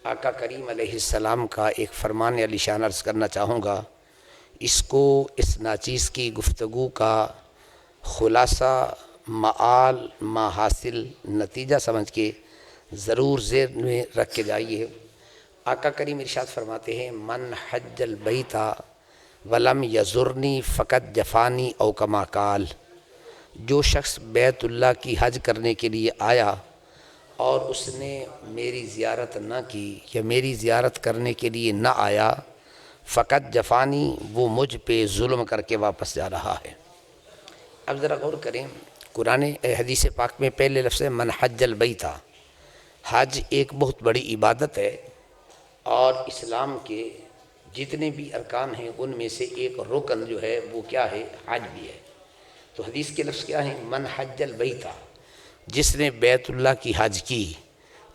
آقا کریم علیہ السلام کا ایک فرمان علی شان عرض کرنا چاہوں گا۔ اس کو اس ناچیز کی گفتگو کا خلاصہ معال ما حاصل نتیجہ سمجھ کے ضرور ذہن میں رکھ کے جائیے۔ آقا کریم ارشاد فرماتے ہیں من حج البیت ولم یزرنی فقط جفانی او کما قال، جو شخص بیت اللہ کی حج کرنے کے لیے آیا اور اس نے میری زیارت نہ کی یا میری زیارت کرنے کے لیے نہ آیا، فقط جفانی، وہ مجھ پہ ظلم کر کے واپس جا رہا ہے۔ اب ذرا غور کریں، قرآن حدیث پاک میں پہلے لفظ ہے من حج البیت۔ حج ایک بہت بڑی عبادت ہے اور اسلام کے جتنے بھی ارکان ہیں ان میں سے ایک رکن جو ہے وہ کیا ہے؟ حج بھی ہے۔ تو حدیث کے لفظ کیا ہیں؟ من حج البیت، جس نے بیت اللہ کی حج کی۔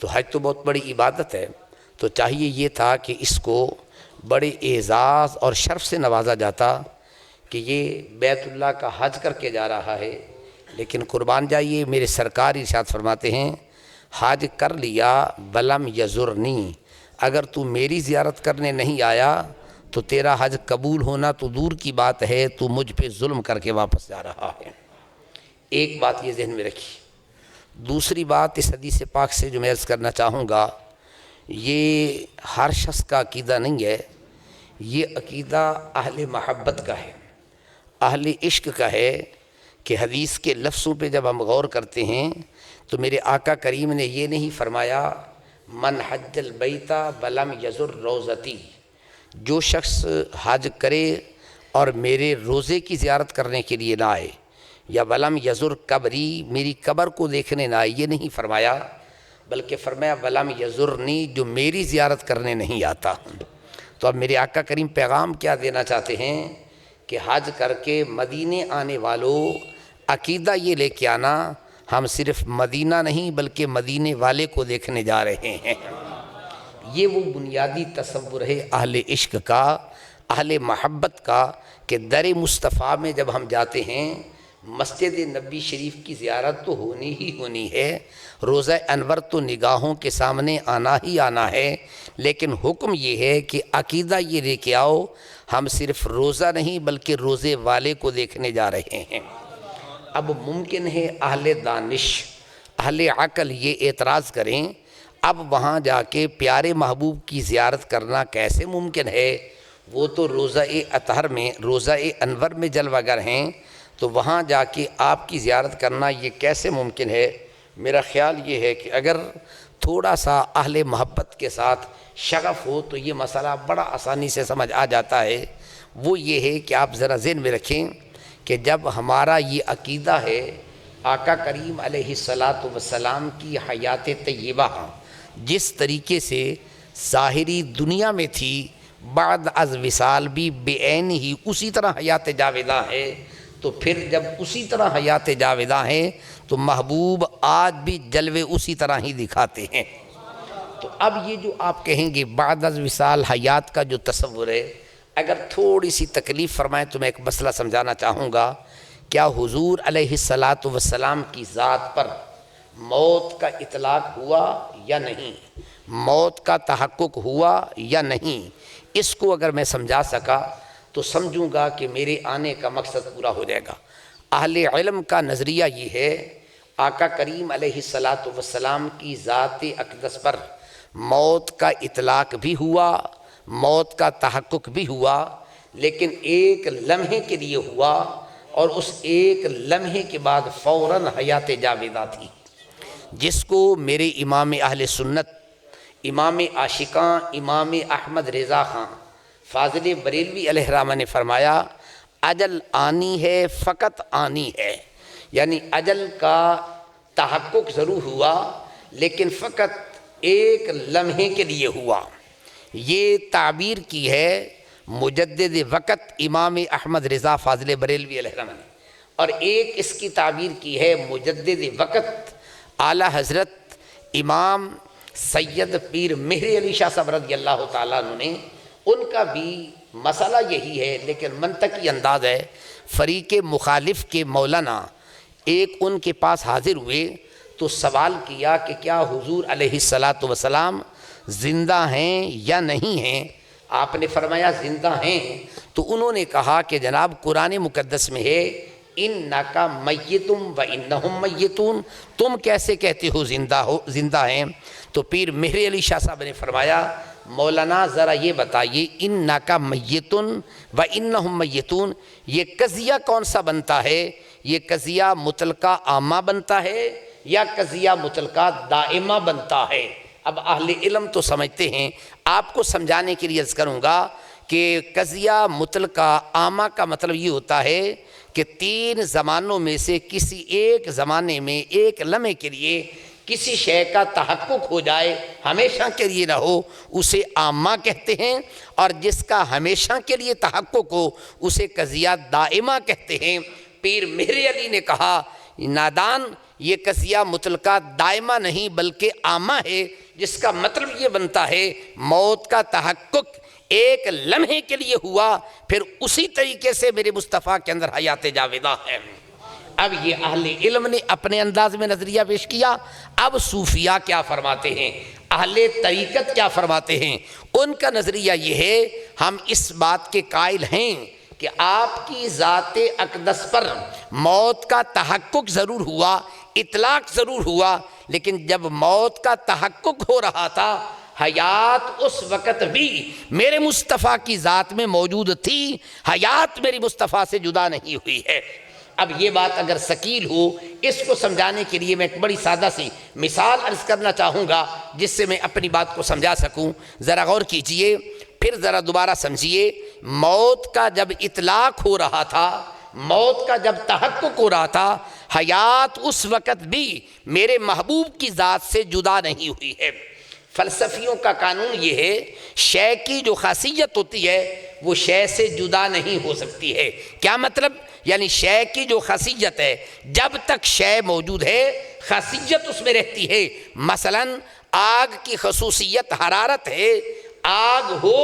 تو حج تو بہت بڑی عبادت ہے، تو چاہیے یہ تھا کہ اس کو بڑے اعزاز اور شرف سے نوازا جاتا کہ یہ بیت اللہ کا حج کر کے جا رہا ہے۔ لیکن قربان جائیے، میرے سرکار ارشاد فرماتے ہیں حج کر لیا ولم یزرنی، اگر تو میری زیارت کرنے نہیں آیا تو تیرا حج قبول ہونا تو دور کی بات ہے، تو مجھ پہ ظلم کر کے واپس جا رہا ہے۔ ایک بات یہ ذہن میں رکھی۔ دوسری بات اس حدیث پاک سے جو میں عرض کرنا چاہوں گا، یہ ہر شخص کا عقیدہ نہیں ہے، یہ عقیدہ اہل محبت کا ہے، اہل عشق کا ہے کہ حدیث کے لفظوں پہ جب ہم غور کرتے ہیں تو میرے آقا کریم نے یہ نہیں فرمایا من حج البیت ولم یزر روزتی، جو شخص حج کرے اور میرے روزے کی زیارت کرنے کے لیے نہ آئے، یا ولم یزر قبری، میری قبر کو دیکھنے نہ آئے، یہ نہیں فرمایا، بلکہ فرمایا ولم یزرنی، جو میری زیارت کرنے نہیں آتا۔ تو اب میرے آقا کریم پیغام کیا دینا چاہتے ہیں کہ حج کر کے مدینے آنے والوں عقیدہ یہ لے کے آنا ہم صرف مدینہ نہیں بلکہ مدینے والے کو دیکھنے جا رہے ہیں۔ یہ وہ بنیادی تصور ہے اہل عشق کا، اہل محبت کا، کہ در مصطفیٰ میں جب ہم جاتے ہیں مسجد نبی شریف کی زیارت تو ہونی ہی ہونی ہے، روضہ انور تو نگاہوں کے سامنے آنا ہی آنا ہے، لیکن حکم یہ ہے کہ عقیدہ یہ لے کے آؤ ہم صرف روزہ نہیں بلکہ روزے والے کو دیکھنے جا رہے ہیں۔ اب ممکن ہے اہل دانش، اہل عقل یہ اعتراض کریں اب وہاں جا کے پیارے محبوب کی زیارت کرنا کیسے ممکن ہے؟ وہ تو روضہ اطہر میں، روضہ انور میں جلوہ گر ہیں، تو وہاں جا کے آپ کی زیارت کرنا یہ کیسے ممکن ہے؟ میرا خیال یہ ہے کہ اگر تھوڑا سا اہل محبت کے ساتھ شغف ہو تو یہ مسئلہ بڑا آسانی سے سمجھ آ جاتا ہے۔ وہ یہ ہے کہ آپ ذرا ذہن میں رکھیں کہ جب ہمارا یہ عقیدہ ہے آقا کریم علیہ السلام کی حیات طیبہ جس طریقے سے ظاہری دنیا میں تھی بعد از وصال بھی بے عین ہی اسی طرح حیات جاویدہ ہے، تو پھر جب اسی طرح حیات جاویدہ ہیں تو محبوب آج بھی جلوے اسی طرح ہی دکھاتے ہیں۔ تو اب یہ جو آپ کہیں گے بعد از وصال حیات کا جو تصور ہے، اگر تھوڑی سی تکلیف فرمائیں تو میں ایک مسئلہ سمجھانا چاہوں گا۔ کیا حضور علیہ السلام کی ذات پر موت کا اطلاق ہوا یا نہیں؟ موت کا تحقق ہوا یا نہیں؟ اس کو اگر میں سمجھا سکا تو سمجھوں گا کہ میرے آنے کا مقصد پورا ہو جائے گا۔ اہل علم کا نظریہ یہ ہے آقا کریم علیہ السلام کی ذات اقدس پر موت کا اطلاق بھی ہوا، موت کا تحقق بھی ہوا، لیکن ایک لمحے کے لیے ہوا، اور اس ایک لمحے کے بعد فوراً حیات جاویدہ تھی، جس کو میرے امام اہل سنت، امام عاشقاں، امام احمد رضا خان فاضل بریلوی علیہ الرحمہ نے فرمایا اجل آنی ہے، فقط آنی ہے، یعنی اجل کا تحقق ضرور ہوا لیکن فقط ایک لمحے کے لیے ہوا۔ یہ تعبیر کی ہے مجدد وقت امام احمد رضا فاضل بریلوی علیہ الرحمہ نے، اور ایک اس کی تعبیر کی ہے مجدد وقت اعلیٰ حضرت امام سید پیر مہر علی شاہ صاحب رضی اللہ تعالیٰ عنہ نے۔ ان کا بھی مسئلہ یہی ہے لیکن منطقی انداز ہے۔ فریق مخالف کے مولانا ایک ان کے پاس حاضر ہوئے تو سوال کیا کہ کیا حضور علیہ السلام زندہ ہیں یا نہیں ہیں؟ آپ نے فرمایا زندہ ہیں، تو انہوں نے کہا کہ جناب قرآن مقدس میں ہے انکا میتم و انہم میتون، تم کیسے کہتے ہو زندہ ہیں؟ تو پیر مہر علی شاہ صاحب نے فرمایا مولانا ذرا یہ بتائیے انکا میتن و انہم میتون، یہ قضیہ کون سا بنتا ہے؟ یہ قضیہ مطلقہ عامہ بنتا ہے یا قضیہ مطلقہ دائمہ بنتا ہے؟ اب اہل علم تو سمجھتے ہیں، آپ کو سمجھانے کے لیے عرض کروں گا کہ قضیہ مطلقہ عامہ کا مطلب یہ ہوتا ہے کہ تین زمانوں میں سے کسی ایک زمانے میں ایک لمحے کے لیے کسی شے کا تحقق ہو جائے، ہمیشہ کے لیے نہ ہو، اسے عامہ کہتے ہیں، اور جس کا ہمیشہ کے لیے تحقق ہو اسے قضیہ دائمہ کہتے ہیں۔ پیر مہر علی نے کہا نادان، یہ قضیہ مطلقہ دائمہ نہیں بلکہ عامہ ہے، جس کا مطلب یہ بنتا ہے موت کا تحقق ایک لمحے کے لیے ہوا، پھر اسی طریقے سے میرے مصطفیٰ کے اندر حیات جاویدہ ہے۔ اب یہ اہل علم نے اپنے انداز میں نظریہ پیش کیا، اب صوفیاء کیا فرماتے ہیں، اہل طریقت کیا فرماتے ہیں؟ ان کا نظریہ یہ ہے، ہم اس بات کے قائل ہیں کہ آپ کی ذات اقدس پر موت کا تحقق ضرور ہوا، اطلاق ضرور ہوا، لیکن جب موت کا تحقق ہو رہا تھا حیات اس وقت بھی میرے مصطفیٰ کی ذات میں موجود تھی، حیات میری مصطفیٰ سے جدا نہیں ہوئی ہے۔ اب یہ بات اگر ثقیل ہو، اس کو سمجھانے کے لیے میں ایک بڑی سادہ سی مثال عرض کرنا چاہوں گا جس سے میں اپنی بات کو سمجھا سکوں۔ ذرا غور کیجئے، پھر ذرا دوبارہ سمجھیے۔ موت کا جب اطلاق ہو رہا تھا، موت کا جب تحقق ہو رہا تھا، حیات اس وقت بھی میرے محبوب کی ذات سے جدا نہیں ہوئی ہے۔ فلسفیوں کا قانون یہ ہے، شے کی جو خاصیت ہوتی ہے وہ شے سے جدا نہیں ہو سکتی ہے۔ کیا مطلب؟ یعنی شے کی جو خاصیت ہے، جب تک شے موجود ہے خاصیت اس میں رہتی ہے۔ مثلا آگ کی خصوصیت حرارت ہے، آگ ہو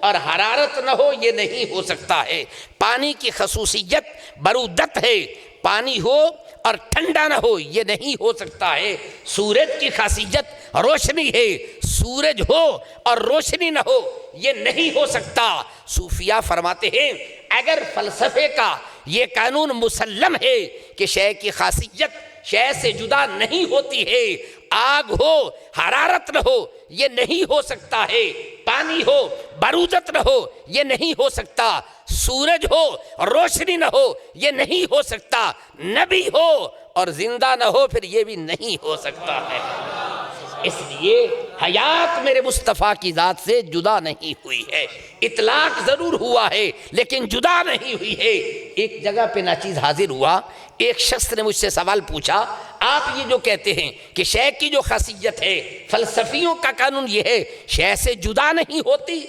اور حرارت نہ ہو یہ نہیں ہو سکتا ہے۔ پانی کی خصوصیت برودت ہے، پانی ہو اور ٹھنڈا نہ ہو یہ نہیں ہو سکتا ہے۔ سورج کی خاصیت روشنی ہے، سورج ہو اور روشنی نہ ہو یہ نہیں ہو سکتا۔ صوفیاء فرماتے ہیں اگر فلسفے کا یہ قانون مسلم ہے کہ شے کی خاصیت شے سے جدا نہیں ہوتی ہے، آگ ہو حرارت نہ ہو یہ نہیں ہو سکتا ہے، پانی ہو برودت نہ ہو یہ نہیں ہو سکتا، سورج ہو روشنی نہ ہو یہ نہیں ہو سکتا، نبی ہو اور زندہ نہ ہو پھر یہ بھی نہیں ہو سکتا ہے۔ اس لیے حیات میرے مصطفیٰ کی ذات سے جدا نہیں ہوئی ہے، اطلاق ضرور ہوا ہے لیکن جدا نہیں ہوئی ہے۔ ایک جگہ پہ ناچیز حاضر ہوا، ایک شخص نے مجھ سے سوال پوچھا، آپ یہ جو کہتے ہیں کہ شے کی جو خاصیت ہے فلسفیوں کا قانون یہ ہے شے سے جدا نہیں ہوتی،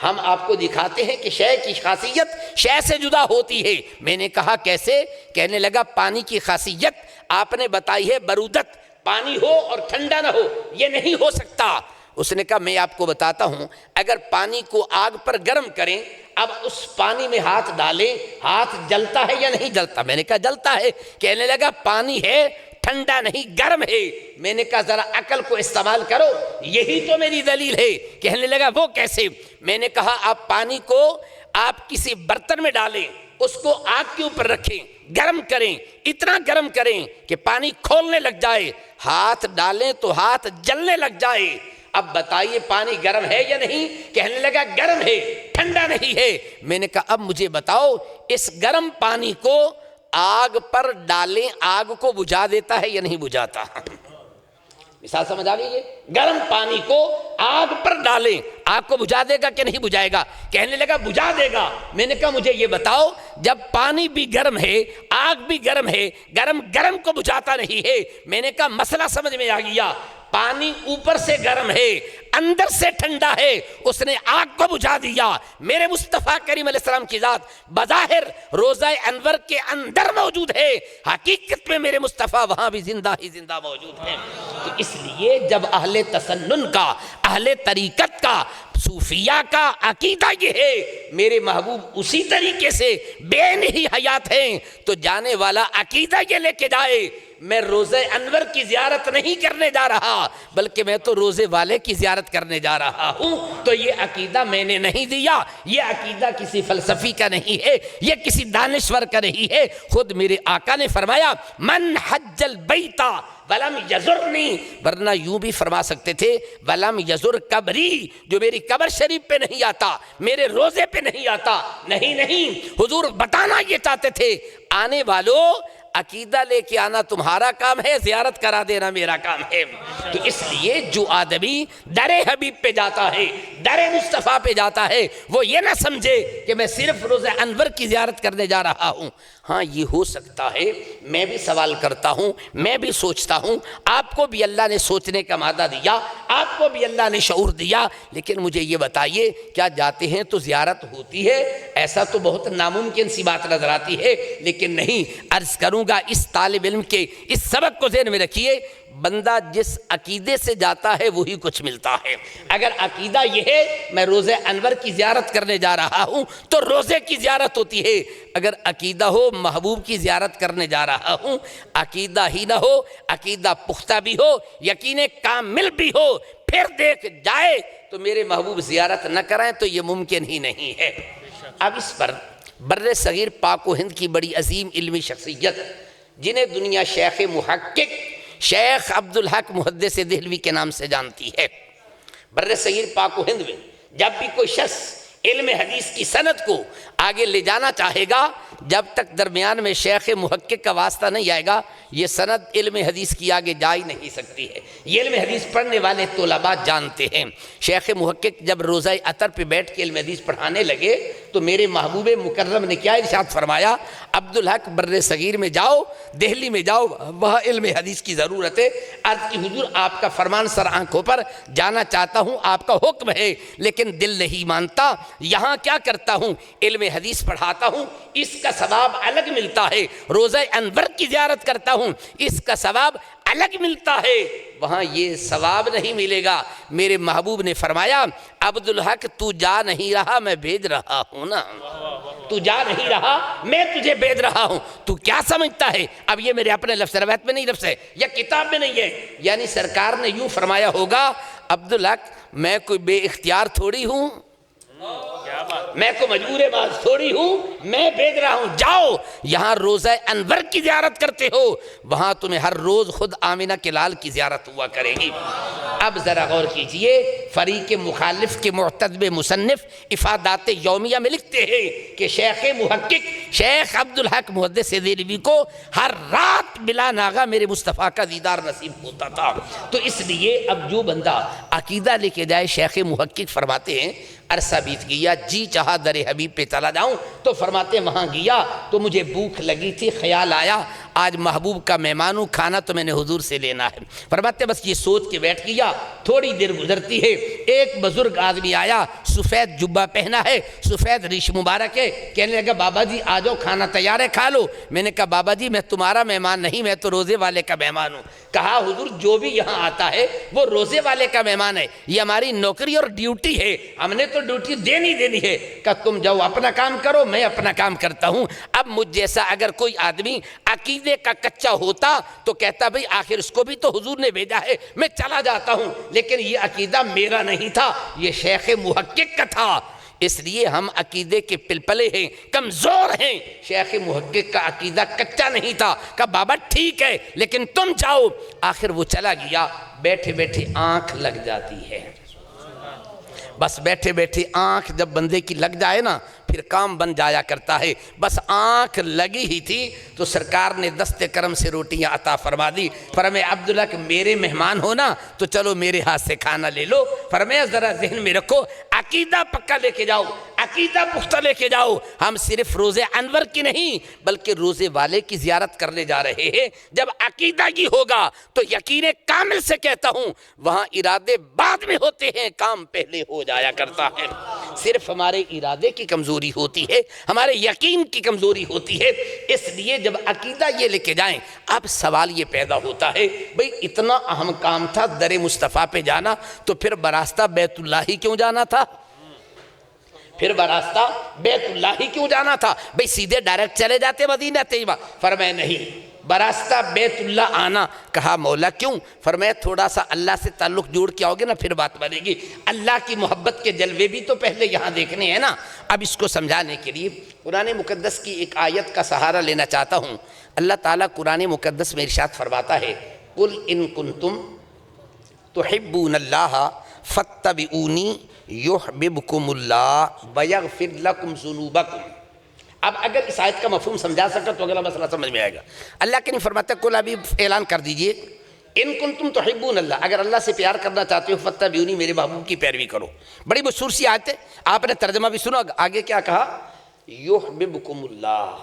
ہم آپ کو دکھاتے ہیں کہ شے کی خاصیت شے سے جدا ہوتی ہے۔ میں نے کہا کیسے؟ کہنے لگا پانی کی خاصیت آپ نے بتائی ہے برودت، پانی ہو اور ٹھنڈا نہ ہو یہ نہیں ہو سکتا۔ اس نے کہا میں آپ کو بتاتا ہوں، اگر پانی کو آگ پر گرم کریں، اب اس پانی میں ہاتھ ڈالیں، ہاتھ جلتا ہے یا نہیں جلتا؟ میں نے کہا جلتا ہے۔ کہنے لگا پانی ہے ٹھنڈا نہیں گرم ہے۔ میں نے کہا ذرا عقل کو استعمال کرو، یہی تو میری دلیل ہے۔ کہنے لگا وہ کیسے؟ میں نے کہا آپ پانی کو آپ کسی برتن میں ڈالیں، اس کو آگ کے اوپر رکھیں، گرم کریں، اتنا گرم کریں کہ پانی کھولنے لگ جائے، ہاتھ ڈالیں تو ہاتھ جلنے لگ جائے۔ اب بتائیے پانی گرم ہے یا نہیں؟ کہنے لگا گرم ہے، ٹھنڈا نہیں ہے۔ میں نے کہا اب مجھے بتاؤ اس گرم پانی کو آگ پر ڈالیں، آگ کو بجھا دیتا ہے یا نہیں بجھاتا؟ مثال سمجھ آ گئی ہے؟ گرم پانی کو آگ پر ڈالیں، آگ کو بجھا دے گا کہ نہیں بجھائے گا؟ کہنے لگا بجھا دے گا۔ میں نے کہا مجھے یہ بتاؤ جب پانی بھی گرم ہے آگ بھی گرم ہے، گرم گرم کو بجھاتا نہیں ہے۔ میں نے کہا مسئلہ سمجھ میں آ گیا، پانی اوپر سے گرم ہے اندر سے ٹھنڈا ہے، اس نے آگ کو بجھا دیا۔ میرے مصطفیٰ کریم علیہ السلام کی ذات بظاہر روضہ انور کے اندر موجود ہے، حقیقت میں میرے مصطفیٰ وہاں بھی زندہ ہی زندہ موجود ہے۔ تو اس لیے جب اہل تسنن کا، اہل طریقت کا، صوفیہ کا عقیدہ یہ ہے میرے محبوب اسی طریقے سے بے نہیں حیات ہیں، تو جانے والا عقیدہ یہ لے کے جائے میں روزہ انور کی زیارت نہیں کرنے جا رہا بلکہ میں تو روزے والے کی زیارت کرنے جا رہا ہوں، تو یہ عقیدہ میں نے نہیں دیا، یہ عقیدہ کسی فلسفی کا نہیں ہے، یہ کسی دانشور کا نہیں ہے۔ خود میرے آقا نے فرمایا من حج البیت ولم یزرنی، ورنہ یوں بھی فرما سکتے تھے ولم یزر قبری، جو میری قبر شریف پہ نہیں آتا، میرے روزے پہ نہیں آتا، نہیں، حضور بتانا یہ چاہتے تھے آنے والوں عقیدہ لے کے آنا تمہارا کام ہے، زیارت کرا دینا میرا کام ہے۔ تو اس لیے جو آدمی در حبیب پہ جاتا ہے، در مصطفیٰ پہ جاتا ہے، وہ یہ نہ سمجھے کہ میں صرف روزہ انور کی زیارت کرنے جا رہا ہوں۔ ہاں یہ ہو سکتا ہے، میں بھی سوال کرتا ہوں، میں بھی سوچتا ہوں، آپ کو بھی اللہ نے سوچنے کا مادہ دیا، آپ کو بھی اللہ نے شعور دیا، لیکن مجھے یہ بتائیے کیا جاتے ہیں تو زیارت ہوتی ہے؟ ایسا تو بہت ناممکن سی بات نظر آتی ہے، لیکن نہیں، عرض کروں گا اس طالب علم کے اس سبق کو ذہن میں رکھیے، بندہ جس عقیدے سے جاتا ہے وہی کچھ ملتا ہے۔ اگر عقیدہ یہ ہے میں روزہ انور کی زیارت کرنے جا رہا ہوں تو روزے کی زیارت ہوتی ہے، اگر عقیدہ ہو محبوب کی زیارت کرنے جا رہا ہوں، عقیدہ ہی نہ ہو، عقیدہ پختہ بھی ہو، یقین کامل بھی ہو، پھر دیکھ جائے تو میرے محبوب زیارت نہ کرائیں تو یہ ممکن ہی نہیں ہے۔ اب اس پر بر صغیر پاک و ہند کی بڑی عظیم علمی شخصیت جنہیں دنیا شیخ محقق شیخ عبدالحق محدث دہلوی کے نام سے جانتی ہے، بر صغیر پاک و ہند میں جب بھی کوئی شخص علم حدیث کی سند کو آگے لے جانا چاہے گا، جب تک درمیان میں شیخ محقق کا واسطہ نہیں آئے گا یہ سند علم حدیث کی آگے جا ہی نہیں سکتی ہے۔ یہ علم حدیث پڑھنے والے طلباء جانتے ہیں، شیخ محقق جب روزہ عطر پہ بیٹھ کے علم حدیث پڑھانے لگے تو میرے محبوب مکرم نے کیا ارشاد فرمایا، عبدالحق بر صغیر میں جاؤ، دہلی میں جاؤ، وہاں علم حدیث کی ضرورت ہے۔ عرض کی حضور آپ کا فرمان سر آنکھوں پر، جانا چاہتا ہوں، آپ کا حکم ہے، لیکن دل نہیں مانتا، یہاں کیا کرتا ہوں علم حدیث پڑھاتا ہوں، اس کا ثواب الگ ملتا ہے، روزہ انور کی زیارت کرتا ہوں، اس کا ثواب الگ ملتا ہے، وہاں یہ ثواب نہیں ملے گا۔ میرے محبوب نے فرمایا عبدالحق تو جا نہیں رہا میں بھیج رہا ہوں نا، تو جا نہیں رہا میں تجھے بھیج رہا ہوں، تو کیا سمجھتا ہے؟ اب یہ میرے اپنے لفظ روایت میں نہیں لفظ ہے یا کتاب میں نہیں ہے، یعنی سرکار نے یوں فرمایا ہوگا عبدالحق میں کوئی بے اختیار تھوڑی ہوں، میں کو مجبور باز تھوڑی ہوں، میں بھیج رہا ہوں، جاؤ یہاں روزہ انور کی زیارت کرتے ہو، وہاں تمہیں ہر روز خود آمنہ کے لال کی زیارت ہوا کرے گی۔ اب ذرا غور کیجئے، فریق مخالف کے معتدب مصنف افادات یومیہ میں لکھتے ہیں کہ شیخ محقق شیخ عبدالحق محدث دہلوی کو ہر رات بلا ناغہ میرے مصطفیٰ کا دیدار نصیب ہوتا تھا۔ تو اس لیے اب جو بندہ عقیدہ لے کے جائے، شیخ محقق فرماتے ہیں عرصہ بیت گیا، جی چاہا در حبیب پہ چلا جاؤں، تو فرماتے ہیں وہاں گیا تو مجھے بھوک لگی تھی، خیال آیا آج محبوب کا مہمان ہوں، کھانا تو میں نے حضور سے لینا ہے۔ فرماتے بس یہ سوچ کے بیٹھ گیا، تھوڑی دیر گزرتی ہے، ایک بزرگ آدمی آیا، سفید جبہ پہنا ہے، سفید ریش مبارک ہے، کہنے لگا بابا جی آ جاؤ کھانا تیار ہے کھا لو۔ میں نے کہا بابا جی میں تمہارا مہمان نہیں، میں تو روزے والے کا مہمان ہوں۔ کہا حضور جو بھی یہاں آتا ہے وہ روزے والے کا مہمان ہے، یہ ہماری نوکری اور ڈیوٹی ہے، ہم نے تو ڈیوٹی دینی ہے، کہ تم جاؤ اپنا کام کرو، میں اپنا کام کرتا ہوں۔ اب مجھ جیسا اگر کوئی آدمی عقیدے کا کچا ہوتا تو کہتا بھئی آخر اس کو بھی تو حضور نے بھیجا ہے، میں چلا جاتا ہوں، لیکن یہ عقیدہ میرا نہیں تھا، یہ شیخ محقق کا تھا، اس لیے ہم عقیدے کے پلپلے ہیں، کمزور ہیں۔ شیخ محقق کا عقیدہ کچا نہیں تھا، کہا بابا ٹھیک ہے لیکن تم جاؤ۔ آخر وہ چلا گیا، بیٹھے بیٹھے آنکھ لگ جاتی ہے، بس بیٹھے بیٹھے آنکھ جب بندے کی لگ جائے نا پھر کام بن جایا کرتا ہے۔ بس آنکھ لگی ہی تھی تو سرکار نے دست کرم سے روٹیاں عطا فرما دی۔ فرمایا عبداللہ کہ میرے مہمان ہو نا تو چلو میرے ہاتھ سے کھانا لے لو۔ فرمایا ذرا ذہن میں رکھو، عقیدہ پکا لے کے جاؤ، عقیدہ پختہ لے کے جاؤ، ہم صرف روزے انور کی نہیں بلکہ روزے والے کی زیارت کرنے جا رہے ہیں۔ جب عقیدہ کی ہوگا تو یقین کامل سے کہتا ہوں وہاں ارادے بعد میں ہوتے ہیں، کام پہلے ہو جایا کرتا ہے۔ صرف ہمارے ارادے کی کمزوری ہوتی ہے، ہمارے یقین کی کمزوری ہوتی ہے، اس لیے جب عقیدہ یہ لے کے جائیں۔ اب سوال یہ پیدا ہوتا ہے بھئی اتنا اہم کام تھا در مصطفیٰ پہ جانا تو پھر براستہ بیت اللہ ہی کیوں جانا تھا؟ پھر براستہ بیت اللہ ہی کیوں جانا تھا؟ بھئی سیدھے ڈائریکٹ چلے جاتے مدینہ طیبہ؟ فرمایا نہیں، براستہ بیت اللہ آنا۔ کہا مولا کیوں؟ فرمایا تھوڑا سا اللہ سے تعلق جوڑ کے آؤ گے نا پھر بات بنے گی، اللہ کی محبت کے جلوے بھی تو پہلے یہاں دیکھنے ہیں نا۔ اب اس کو سمجھانے کے لیے قرآن مقدس کی ایک آیت کا سہارا لینا چاہتا ہوں۔ اللہ تعالیٰ قرآن مقدس میں ارشاد فرماتا ہے قل ان کنتم تحبون اللہ فاتبعونی یحببکم اللہ ویغفر لکم ذنوبکم۔ اب اگر اس آیت کا مفہوم سمجھا سکتا تو اگلا مسئلہ سمجھ میں آئے گا۔ اللہ کے نہیں فرماتا کل ابھی اعلان کر دیجئے ان کنتم تحبون اللہ، اگر اللہ سے پیار کرنا چاہتے ہو فاتبعونی، میرے محبوب کی پیروی کرو۔ بڑی مشہور سی آیت ہے، آپ نے ترجمہ بھی سنا، آگے کیا کہا؟ یحببکم اللہ،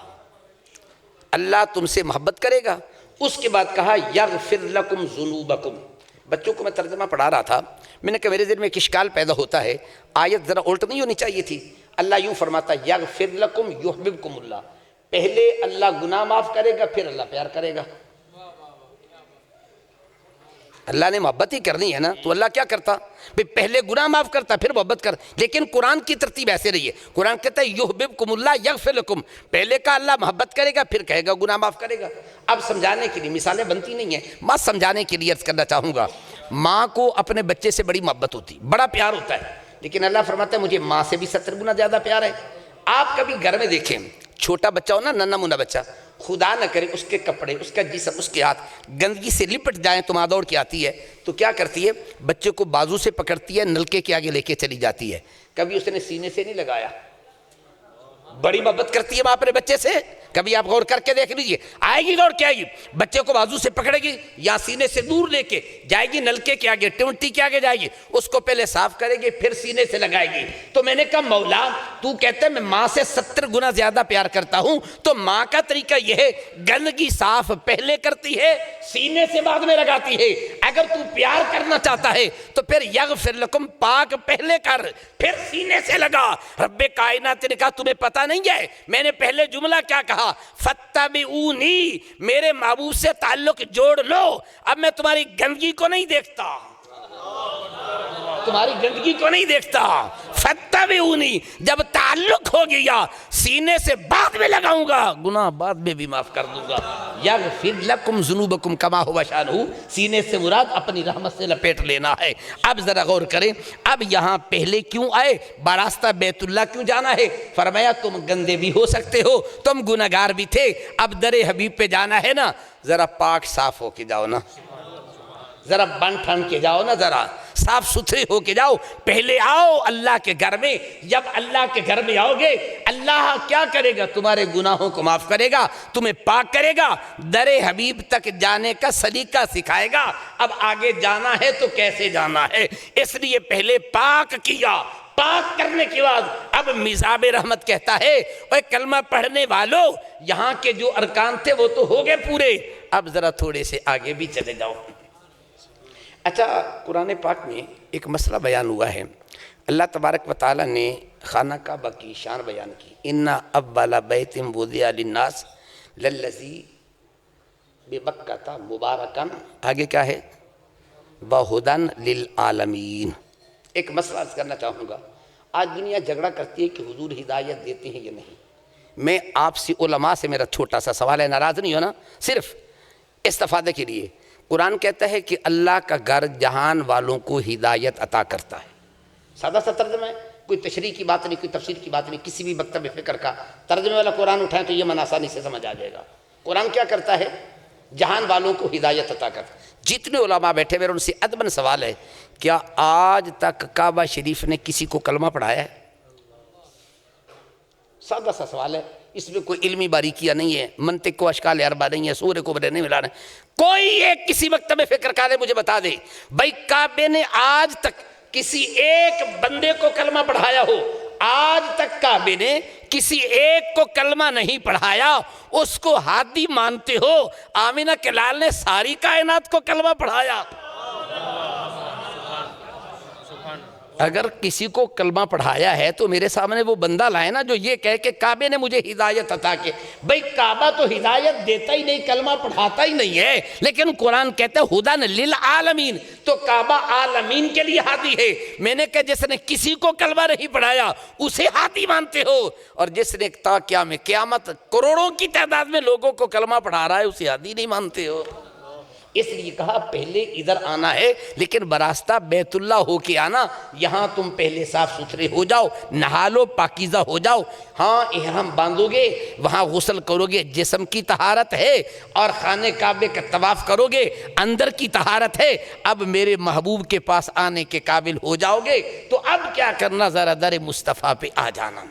اللہ تم سے محبت کرے گا۔ اس کے بعد کہا یغفر لکم ذنوبکم۔ بچوں کو میں ترجمہ پڑھا رہا تھا، میں نے کہا میرے ذہن میں ایک اشکال پیدا ہوتا ہے، آیت ذرا الٹ نہیں ہونی چاہیے تھی۔ اللہ یوں فرماتا یغفر لکم یحببکم اللہ، پہلے اللہ گناہ معاف کرے گا پھر اللہ پیار کرے گا۔ اللہ نے محبت ہی کرنی ہے نا، تو اللہ کیا کرتا؟ پہلے گناہ معاف کرتا پھر محبت کر، لیکن قرآن کی ترتیب ایسے رہی ہے۔ قرآن کہتا ہے یحببکم اللہ یغفر لکم، پہلے کا اللہ محبت کرے گا پھر کہے گا گناہ معاف کرے گا۔ اب سمجھانے کے لیے مثالیں بنتی نہیں ہیں، میں سمجھانے کے لیے عرض کرنا چاہوں گا۔ ماں کو اپنے بچے سے بڑی محبت ہوتی، بڑا پیار ہوتا ہے، لیکن اللہ فرماتا ہے مجھے ماں سے بھی 70 گنا زیادہ پیار ہے۔ آپ کبھی گھر میں دیکھیں چھوٹا بچہ ہو نا، ننھا منھا بچہ، خدا نہ کرے اس کے کپڑے، اس کا جسم، اس کے ہاتھ گندگی سے لپٹ جائیں تو ماں دوڑ کے آتی ہے، تو کیا کرتی ہے؟ بچے کو بازو سے پکڑتی ہے، نلکے کے آگے لے کے چلی جاتی ہے۔ کبھی اس نے سینے سے نہیں لگایا۔ بڑی محبت کرتی ہے ماں اپنے بچے سے، کبھی آپ غور کر کے دیکھ لیجئے، آئے گی دوڑ کے آئے گی، بچے کو بازو سے پکڑے گی یا سینے سے دور لے کے جائے گی، نلکے کے آگے، ٹونٹی کے آگے جائے گی، اس کو پہلے صاف کرے گی پھر سینے سے لگائے گی۔ تو میں نے کہا مولا تو کہتے ہیں میں ماں سے 70 گنا زیادہ پیار کرتا ہوں، تو ماں کا طریقہ یہ ہے گندگی صاف پہلے کرتی ہے سینے سے بعد میں لگاتی ہے۔ اگر تو پیار کرنا چاہتا ہے تو پھر یغفر لکم پاک پہلے کر پھر سینے سے لگا۔ رب کائنات نے کہا تمہیں پتہ نہیں ہے میں نے پہلے جملہ کیا کہا؟ فاتبعونی، میرے محبوب سے تعلق جوڑ لو، اب میں تمہاری گندگی کو نہیں دیکھتا، تمہاری گندگی کو نہیں دیکھتا۔ فاتبعونی، جب تعلق ہو گیا سینے سے بعد میں لگاؤں گا، گناہ بعد میں بھی معاف کر دوں گا۔ یغفر لکم ذنوبکم کما ھو شانہ، سینے سے مراد اپنی رحمت سے لپیٹ لینا ہے۔ اب ذرا غور کریں، اب یہاں پہلے کیوں آئے؟ براستہ بیت اللہ کیوں جانا ہے؟ فرمایا تم گندے بھی ہو سکتے ہو، تم گناہگار بھی تھے، اب در حبیب پہ جانا ہے نا، ذرا پاک صاف ہو کے جاؤ نا، ذرا بن ٹھن کے جاؤ نا، ذرا صاف ستھرے ہو کے جاؤ۔ پہلے آؤ اللہ کے گھر میں، جب اللہ کے گھر میں آؤ گے اللہ کیا کرے گا؟ تمہارے گناہوں کو معاف کرے گا، تمہیں پاک کرے گا، در حبیب تک جانے کا سلیقہ سکھائے گا۔ اب آگے جانا ہے تو کیسے جانا ہے، اس لیے پہلے پاک کیا، پاک کرنے کے بعد اب مزاب رحمت کہتا ہے اے کلمہ پڑھنے والوں، یہاں کے جو ارکان تھے وہ تو ہو گئے پورے، اب ذرا تھوڑے سے آگے بھی چلے جاؤ۔ اچھا، قرآن پاک میں ایک مسئلہ بیان ہوا ہے، اللہ تبارک و تعالیٰ نے خانہ کعبہ کی شان بیان کی، اِنَّ أَوَّلَ بَيْتٍ وُضِعَ لِلنَّاسِ لَلَّذِي بِبَکَّةَ مُبَارَکًا، آگے کیا ہے؟ وَهُدًى لِلْعَالَمِينَ۔ ایک مسئلہ عرض کرنا چاہوں گا، آج دنیا جھگڑا کرتی ہے کہ حضور ہدایت دیتے ہیں یا نہیں۔ میں آپ سے علماء سے میرا چھوٹا سا سوال ہے، ناراض نہیں ہونا، صرف استفادے کے لیے۔ قرآن کہتا ہے کہ اللہ کا گھر جہان والوں کو ہدایت عطا کرتا ہے، سادہ سا ترجمہ ہے، کوئی تشریح کی بات نہیں، کوئی تفسیر کی بات نہیں، کسی بھی مکتب فکر کا ترجمے والا قرآن اٹھائیں تو یہ من آسانی سے سمجھ آ جائے گا۔ قرآن کیا کرتا ہے؟ جہان والوں کو ہدایت عطا کرتا ہے۔ جتنے علماء بیٹھے میرا ان سے ادباً سوال ہے، کیا آج تک کعبہ شریف نے کسی کو کلمہ پڑھایا ہے؟ سادہ سا سوال ہے، اس میں کوئی علمی باریکیاں نہیں ہے، منطق کو اشکال اربع نہیں ہے، سورہ کو بڑے نہیں ملانا ہے۔ کوئی ایک کسی مکتب فکر کا مجھے بتا دے بھائی کعبے نے آج تک کسی ایک بندے کو کلمہ پڑھایا ہو؟ آج تک کعبے نے کسی ایک کو کلمہ نہیں پڑھایا، اس کو ہادی مانتے ہو؟ آمینہ کے لال نے ساری کائنات کو کلمہ پڑھایا۔ اگر کسی کو کلمہ پڑھایا ہے تو میرے سامنے وہ بندہ لائے نا جو یہ کہے کہ کعبے نے مجھے ہدایت عطا کی۔ بھئی کعبہ تو ہدایت دیتا ہی نہیں، کلمہ پڑھاتا ہی نہیں ہے، لیکن قرآن کہتا ہے ہدن للعالمین، تو کعبہ عالمین کے لیے ہادی ہے۔ میں نے کہا جس نے کسی کو کلمہ نہیں پڑھایا اسے ہادی مانتے ہو، اور جس نے تا قیامت کروڑوں کی تعداد میں لوگوں کو کلمہ پڑھا رہا ہے اسے ہادی نہیں مانتے ہو۔ اس لیے کہا پہلے ادھر آنا ہے، لیکن براستہ بیت اللہ ہو کے آنا۔ یہاں تم پہلے صاف ستھرے ہو جاؤ، نہا لو، پاکیزہ ہو جاؤ، ہاں احرام باندھو گے، وہاں غسل کرو گے، جسم کی طہارت ہے، اور خانہ کعبے کا طواف کرو گے، اندر کی طہارت ہے۔ اب میرے محبوب کے پاس آنے کے قابل ہو جاؤ گے، تو اب کیا کرنا، ذرا در مصطفیٰ پہ آ جانا۔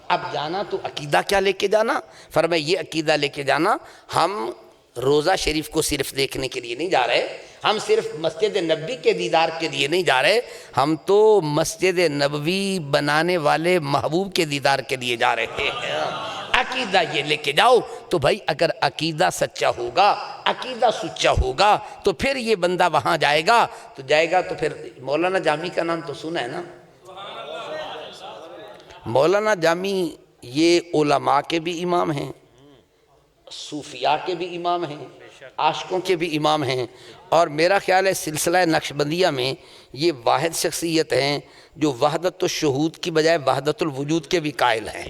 اب جانا تو عقیدہ کیا لے کے جانا؟ فرمایا یہ عقیدہ لے کے جانا، ہم روزہ شریف کو صرف دیکھنے کے لیے نہیں جا رہے، ہم صرف مسجد نبوی کے دیدار کے لیے نہیں جا رہے، ہم تو مسجد نبوی بنانے والے محبوب کے دیدار کے لیے جا رہے ہیں۔ عقیدہ یہ لے کے جاؤ۔ تو بھائی اگر عقیدہ سچا ہوگا، عقیدہ سچا ہوگا تو پھر یہ بندہ وہاں جائے گا تو پھر مولانا جامی کا نام تو سنا ہے نا؟ مولانا جامی یہ علماء کے بھی امام ہیں، صوفیاء کے بھی امام ہیں، عاشقوں کے بھی امام ہیں، اور میرا خیال ہے سلسلہ نقشبندیہ میں یہ واحد شخصیت ہیں جو وحدت الشہود کی بجائے وحدت الوجود کے بھی قائل ہیں۔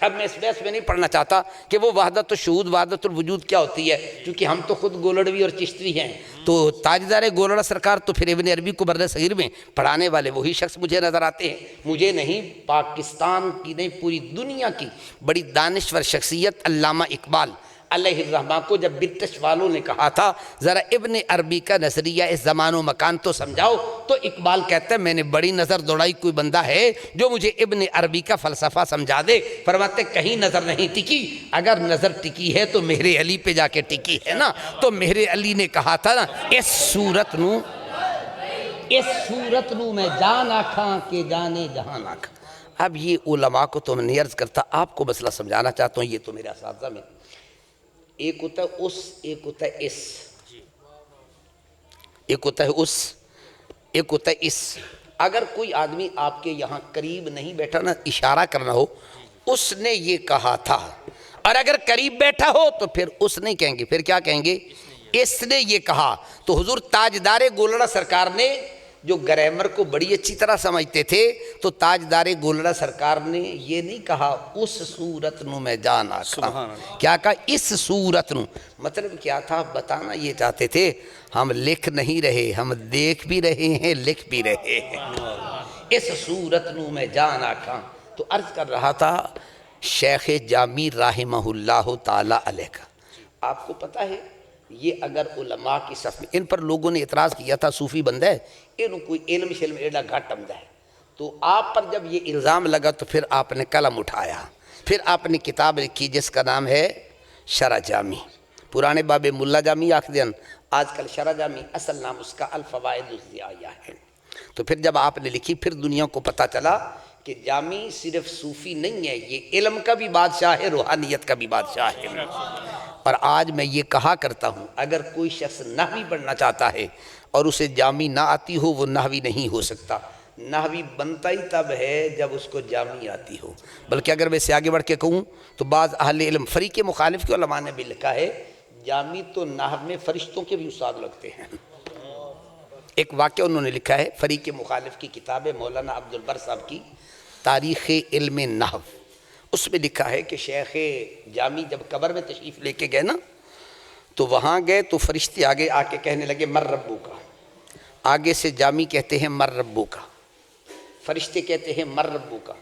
اب میں اس بحث میں نہیں پڑھنا چاہتا کہ وہ وحدت الشہود وحدت الوجود کیا ہوتی ہے، کیونکہ ہم تو خود گولڑوی اور چشتی ہیں، تو تاجدار گولڑا سرکار تو پھر ابن عربی کو بر صغیر میں پڑھانے والے وہی شخص مجھے نظر آتے ہیں۔ مجھے نہیں، پاکستان کی نہیں پوری دنیا کی بڑی دانشور شخصیت علامہ اقبال علیہ الرحمہ کو جب برٹش والوں نے کہا تھا ذرا ابن عربی کا نظریہ اس زمان و مکان تو سمجھاؤ، تو اقبال کہتا ہے میں نے بڑی نظر دوڑائی، کوئی بندہ ہے جو مجھے ابن عربی کا فلسفہ سمجھا دے؟ فرماتے کہیں نظر نہیں ٹکی، اگر نظر ٹکی ہے تو مہر علی پہ جا کے ٹکی ہے نا۔ تو مہر علی نے کہا تھا نا اس صورت نو میں جان آکھاں کہ جانے جہان آکھاں۔ اب یہ علماء کو تو میں نہیں عرض کرتا، آپ کو مسئلہ سمجھانا چاہتا ہوں، یہ تو میرے اساتذہ میں ایک ہوتا ہے اس، ایک ہوتا ہے اس، ایک ہوتا ہے اس، ایک ہوتا ہے اس۔ اگر کوئی آدمی آپ کے یہاں قریب نہیں بیٹھا نا، اشارہ کرنا ہو اس نے یہ کہا تھا، اور اگر قریب بیٹھا ہو تو پھر اس نہیں کہیں گے، پھر کیا کہیں گے؟ اس نے یہ کہا۔ تو حضور تاجدار گولڑا سرکار نے جو گرامر کو بڑی اچھی طرح سمجھتے تھے، تو تاجدار گولڑا سرکار نے یہ نہیں کہا اس صورت نو میں جان آکھاں، کیا کہا؟ اس صورت نو۔ مطلب کیا تھا بتانا یہ چاہتے تھے ہم لکھ نہیں رہے، ہم دیکھ بھی رہے ہیں، لکھ بھی رہے ہیں، اس صورت نو میں جان آکھاں۔ تو عرض کر رہا تھا شیخ جامی رحمہ اللہ تعالی علیہ کا، آپ کو پتہ ہے یہ اگر علماء کی صف میں، ان پر لوگوں نے اعتراض کیا تھا صوفی بندہ ہے، انہوں کوئی علم شلم ایڈا گھٹ آمدہ ہے، تو آپ پر جب یہ الزام لگا تو پھر آپ نے قلم اٹھایا، پھر آپ نے کتاب لکھی جس کا نام ہے شرح جامی۔ پرانے باب ملا جامی آکھ دین، آج کل شرح جامی، اصل نام اس کا الفوائد الضیائیہ ہے۔ تو پھر جب آپ نے لکھی پھر دنیا کو پتہ چلا کہ جامی صرف صوفی نہیں ہے، یہ علم کا بھی بادشاہ ہے، روحانیت کا بھی بادشاہ ہے۔ اور آج میں یہ کہا کرتا ہوں اگر کوئی شخص نحوی پڑھنا چاہتا ہے اور اسے جامی نہ آتی ہو، وہ نحوی نہیں ہو سکتا۔ نحوی بنتا ہی تب ہے جب اس کو جامی آتی ہو۔ بلکہ اگر میں اسے آگے بڑھ کے کہوں تو بعض اہل علم فریق مخالف کے علماء نے بھی لکھا ہے جامی تو نحو میں فرشتوں کے بھی استاد لگتے ہیں۔ ایک واقعہ انہوں نے لکھا ہے فریق مخالف کی کتاب ہے مولانا عبدالبر صاحب کی تاریخ علم نحو، اس میں لکھا ہے کہ شیخ جامی جب قبر میں تشریف لے کے گئے نا، تو وہاں گئے تو فرشتے آگے آ کے کہنے لگے مر ربو کا، آگے سے جامی کہتے ہیں مر ربو کا، فرشتے کہتے ہیں مر ربو کا،